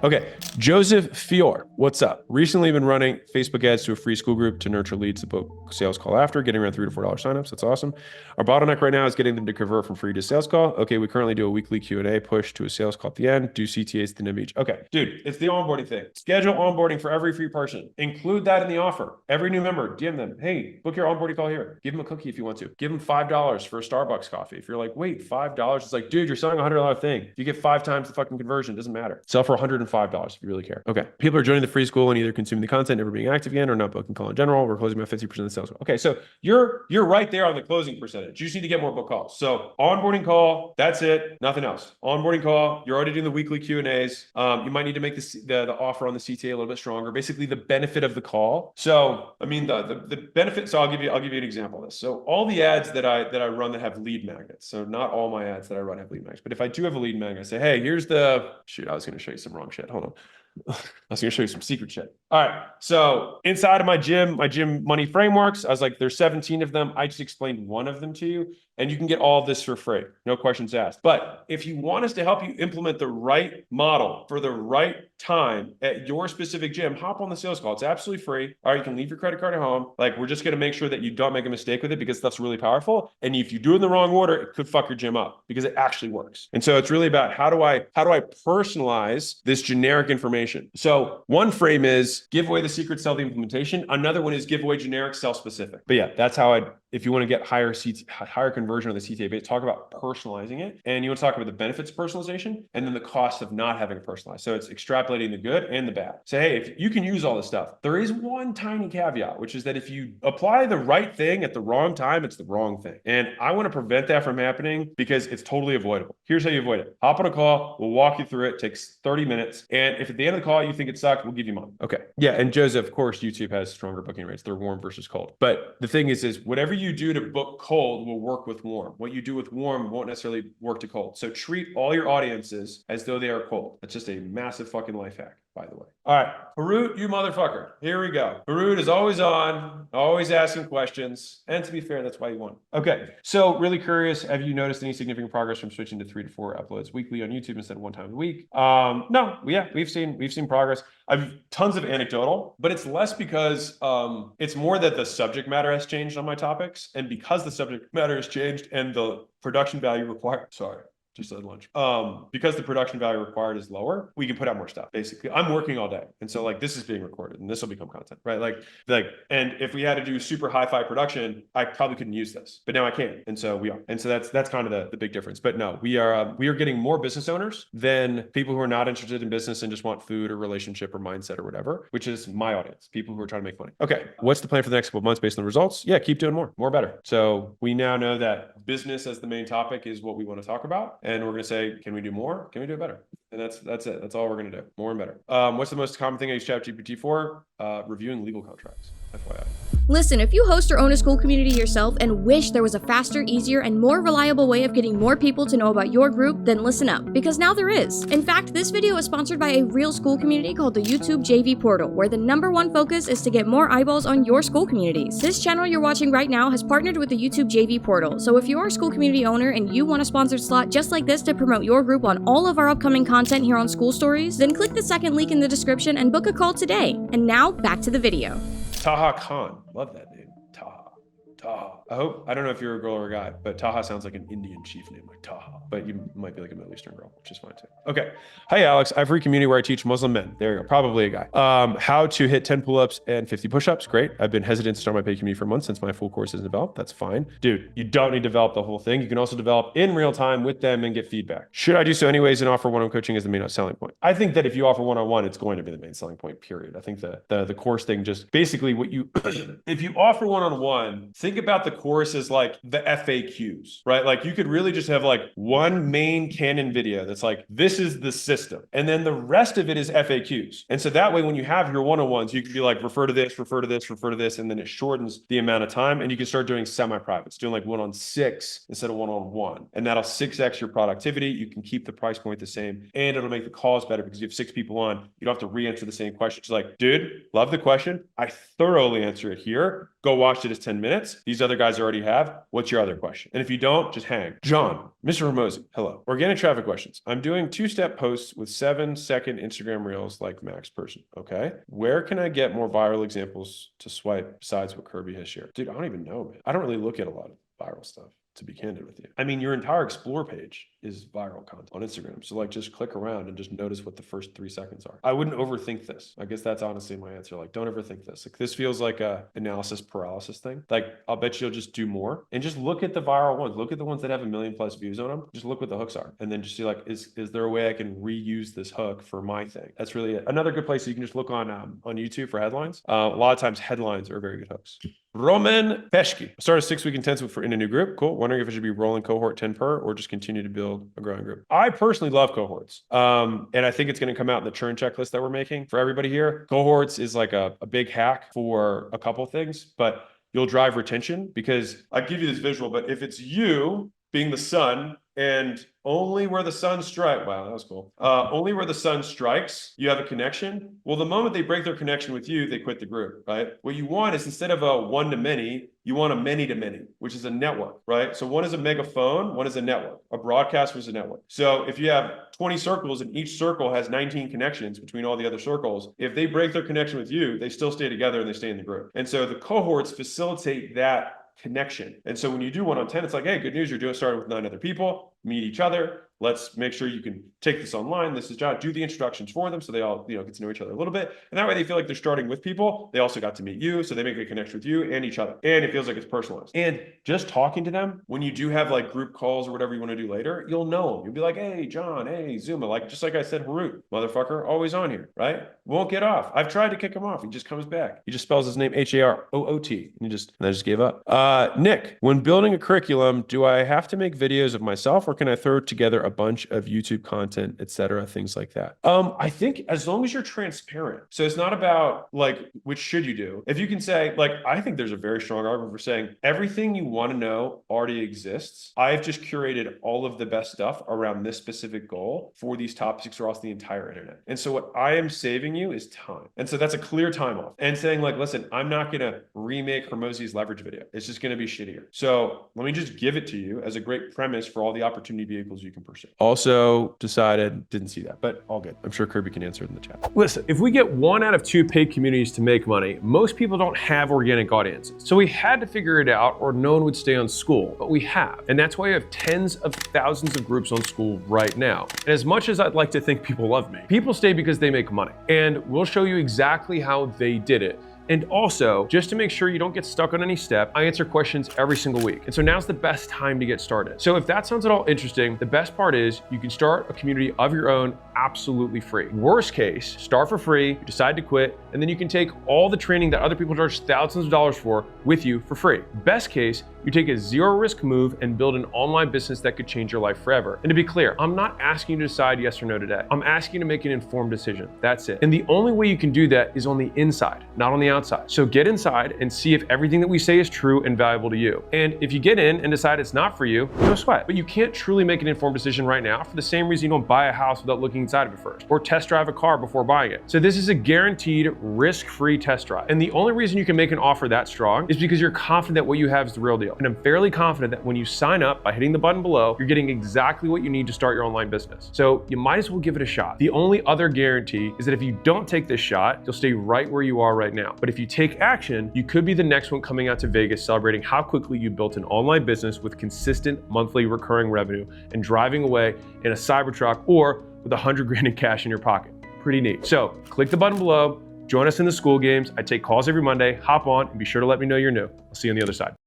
Okay, Joseph Fior, what's up? Recently been running Facebook ads to a free school group to nurture leads to book sales call after, getting around $3 to $4 signups. That's awesome. Our bottleneck right now is getting them to convert from free to sales call. Okay, we currently do a weekly Q&A push to a sales call at the end, do CTAs at the end of each. Okay, dude, it's the onboarding thing. Schedule onboarding for every free person. Include that in the offer. Every new member, DM them, hey, book your onboarding call here. Give them a cookie if you want to. Give them $5 for a Starbucks coffee. If you're like, wait, $5? It's like, dude, you're selling a $100 thing. If you get 5 times the fucking conversion, it doesn't matter. Sell for $105 if you really care. Okay, people are joining the free school and either consuming the content, never being active again, or not booking call in general. We're closing about 50% of the sales. Okay, so you're right there on the closing percentage. You just need to get more book calls. So onboarding call, that's it, nothing else. Onboarding call, you're already doing the weekly Q&As. You might need to make the offer on the CTA a little bit stronger. Basically, the benefit of the call. So I mean the benefit. So I'll give you an example of this. So all the ads that I run that have lead magnets. So not all my ads that I run have lead magnets, but if I do have a lead magnet, I say, hey, here's the shoot. I was going to show you some wrong shit. Hold on. I was going to show you some secret shit. All right. So inside of my gym money frameworks, I was like, there's 17 of them. I just explained one of them to you, and you can get all of this for free. No questions asked. But if you want us to help you implement the right model for the right time at your specific gym, hop on the sales call. It's absolutely free. All right. You can leave your credit card at home. Like, we're just going to make sure that you don't make a mistake with it, because stuff's really powerful. And if you do it in the wrong order, it could fuck your gym up, because it actually works. And so it's really about how do I personalize this generic information? So one frame is give away the secret, sell the implementation. Another one is give away generic, sell specific. But yeah, that's how if you want to get higher conversion on the CTA base, talk about personalizing it. And you want to talk about the benefits of personalization and then the cost of not having it personalized. So it's extrapolating the good and the bad. Say, hey, if you can use all this stuff, there is one tiny caveat, which is that if you apply the right thing at the wrong time, it's the wrong thing. And I want to prevent that from happening because it's totally avoidable. Here's how you avoid it. Hop on a call. We'll walk you through it. It takes 30 minutes. And if at the end of the call you think it sucked, we'll give you money. Okay. Yeah. And Joseph, of course, YouTube has stronger booking rates. They're warm versus cold. But the thing is whatever you do to book cold will work with warm. What you do with warm won't necessarily work to cold. So treat all your audiences as though they are cold. That's just a massive fucking life hack, by the way. All right. Harut, you motherfucker. Here we go. Harut is always on, always asking questions. And to be fair, that's why you won. Okay. So really curious, have you noticed any significant progress from switching to 3 to 4 uploads weekly on YouTube instead of 1 time a week? No. Yeah, we've seen progress. I've tons of anecdotal, but it's less because it's more that the subject matter has changed on my topics. And because the subject matter has changed and the production value required, just at lunch. Because the production value required is lower, we can put out more stuff. Basically, I'm working all day. And so like this is being recorded and this will become content, right? Like, and if we had to do super hi-fi production, I probably couldn't use this, but now I can. And so we are. And so that's kind of the big difference. But no, we are getting more business owners than people who are not interested in business and just want food or relationship or mindset or whatever, which is my audience, people who are trying to make money. Okay. What's the plan for the next couple of months based on the results? Yeah, keep doing more better. So we now know that business as the main topic is what we want to talk about. And we're going to say, can we do more? Can we do it better? And that's it. That's all we're going to do. More and better. What's the most common thing I use ChatGPT for? Reviewing legal contracts. FYI. Listen, if you host or own a school community yourself and wish there was a faster, easier, and more reliable way of getting more people to know about your group, then listen up, because now there is. In fact, this video is sponsored by a real school community called the YouTube JV Portal, where the #1 focus is to get more eyeballs on your school communities. This channel you're watching right now has partnered with the YouTube JV Portal, so if you're a school community owner and you want a sponsored slot just like this to promote your group on all of our upcoming content here on SkoolStories, then click the second link in the description and book a call today. And now, back to the video. Taha Khan. Love that name. Taha. I don't know if you're a girl or a guy, but Taha sounds like an Indian chief name, like Taha. But you might be like a Middle Eastern girl, which is fine too. Okay. Hi, Alex. I have a free community where I teach Muslim men. There you go. Probably a guy. How to hit 10 pull-ups and 50 push-ups. Great. I've been hesitant to start my paid community for months since my full course isn't developed. That's fine. Dude, you don't need to develop the whole thing. You can also develop in real time with them and get feedback. Should I do so anyways and offer one-on-one coaching as the main selling point? I think that if you offer one-on-one, it's going to be the main selling point, period. I think the course thing just basically what you, if you offer one-on-one, think about the course as like the FAQs, right? Like you could really just have like one main Canon video that's like, this is the system. And then the rest of it is FAQs. And so that way, when you have your one-on-ones, you can be like, refer to this, refer to this, refer to this. And then it shortens the amount of time. And you can start doing semi-privates, doing like 1-on-6 instead of 1-on-1. And that'll 6x your productivity. You can keep the price point the same and it'll make the calls better because you have 6 people on. You don't have to re-answer the same question. It's like, dude, love the question. I thoroughly answer it here. go watch it as 10 minutes. These other guys already have. What's your other question? And if you don't, just hang. John, Mr. Hormozi, hello. Organic traffic questions. I'm doing 2-step posts with 7-second Instagram reels like max person. Okay. Where can I get more viral examples to swipe besides what Kirby has shared? Dude, I don't even know, man. I don't really look at a lot of viral stuff, to be candid with you. I mean, your entire explore page is viral content on Instagram. So like, just click around and just notice what the first 3 seconds are. I wouldn't overthink this. I guess that's honestly my answer. Like, don't overthink this. Like, this feels like a analysis paralysis thing. Like, I'll bet you'll just do more and just look at the viral ones. Look at the ones that have 1 million+ views on them. Just look what the hooks are. And then just see like, is there a way I can reuse this hook for my thing? That's really it. Another good place, you can just look on YouTube for headlines. A lot of times headlines are very good hooks. Roman Peshki. I started a 6-week intensive in a new group. Cool. Wondering if it should be rolling cohort 10 per or just continue to build a growing group. I personally love cohorts. And I think it's going to come out in the churn checklist that we're making for everybody here. Cohorts is like a big hack for a couple things, but you'll drive retention because I give you this visual, but if it's you being the sun and only where the sun strikes, wow, that was cool. Only where the sun strikes, you have a connection. Well, the moment they break their connection with you, they quit the group, right? What you want is instead of a one-to-many, you want a many-to-many, which is a network, right? So one is a megaphone, one is a network. A broadcaster is a network. So if you have 20 circles and each circle has 19 connections between all the other circles, if they break their connection with you, they still stay together and they stay in the group. And so the cohorts facilitate that connection. And so when you do 1-on-10, it's like, hey, good news, you're starting with 9 other people, meet each other. Let's make sure you can take this online. This is John. Do the introductions for them so they all get to know each other a little bit. And that way they feel like they're starting with people. They also got to meet you, so they make a connection with you and each other. And it feels like it's personalized. And just talking to them, when you do have like group calls or whatever you want to do later, you'll know them. You'll be like, hey, John, hey, Zuma, like just like I said, Harut, motherfucker, always on here, right? Won't get off. I've tried to kick him off. He just comes back. He just spells his name Haroot. And I just gave up. Nick, when building a curriculum, do I have to make videos of myself or can I throw together a bunch of YouTube content, etc., things like that? I think as long as you're transparent. So it's not about like, which should you do? If you can say, like, I think there's a very strong argument for saying everything you want to know already exists. I've just curated all of the best stuff around this specific goal for these topics across the entire internet. And so what I am saving you is time. And so that's a clear time off. And saying like, listen, I'm not going to remake Hormozi's leverage video. It's just going to be shittier. So let me just give it to you as a great premise for all the opportunity vehicles you can pursue. Also decided, didn't see that, but all good. I'm sure Kirby can answer it in the chat. Listen, if we get 1 out of 2 paid communities to make money, most people don't have organic audiences. So we had to figure it out or no one would stay on Skool, but we have. And that's why we have tens of thousands of groups on Skool right now. And as much as I'd like to think people love me, people stay because they make money. And we'll show you exactly how they did it. And also, just to make sure you don't get stuck on any step, I answer questions every single week. And so now's the best time to get started. So if that sounds at all interesting, the best part is you can start a community of your own absolutely free. Worst case, start for free, you decide to quit, and then you can take all the training that other people charge thousands of dollars for with you for free. Best case, you take a zero risk move and build an online business that could change your life forever. And to be clear, I'm not asking you to decide yes or no today. I'm asking you to make an informed decision. That's it. And the only way you can do that is on the inside, not on the outside. So get inside and see if everything that we say is true and valuable to you. And if you get in and decide it's not for you, no sweat. But you can't truly make an informed decision right now for the same reason you don't buy a house without looking inside of it first, or test drive a car before buying it. So this is a guaranteed risk-free test drive. And the only reason you can make an offer that strong is because you're confident that what you have is the real deal. And I'm fairly confident that when you sign up by hitting the button below, you're getting exactly what you need to start your online business. So you might as well give it a shot. The only other guarantee is that if you don't take this shot, you'll stay right where you are right now. But if you take action, you could be the next one coming out to Vegas celebrating how quickly you built an online business with consistent monthly recurring revenue and driving away in a Cybertruck or with 100 grand in cash in your pocket. Pretty neat. So click the button below, join us in the Skool games. I take calls every Monday, hop on and be sure to let me know you're new. I'll see you on the other side.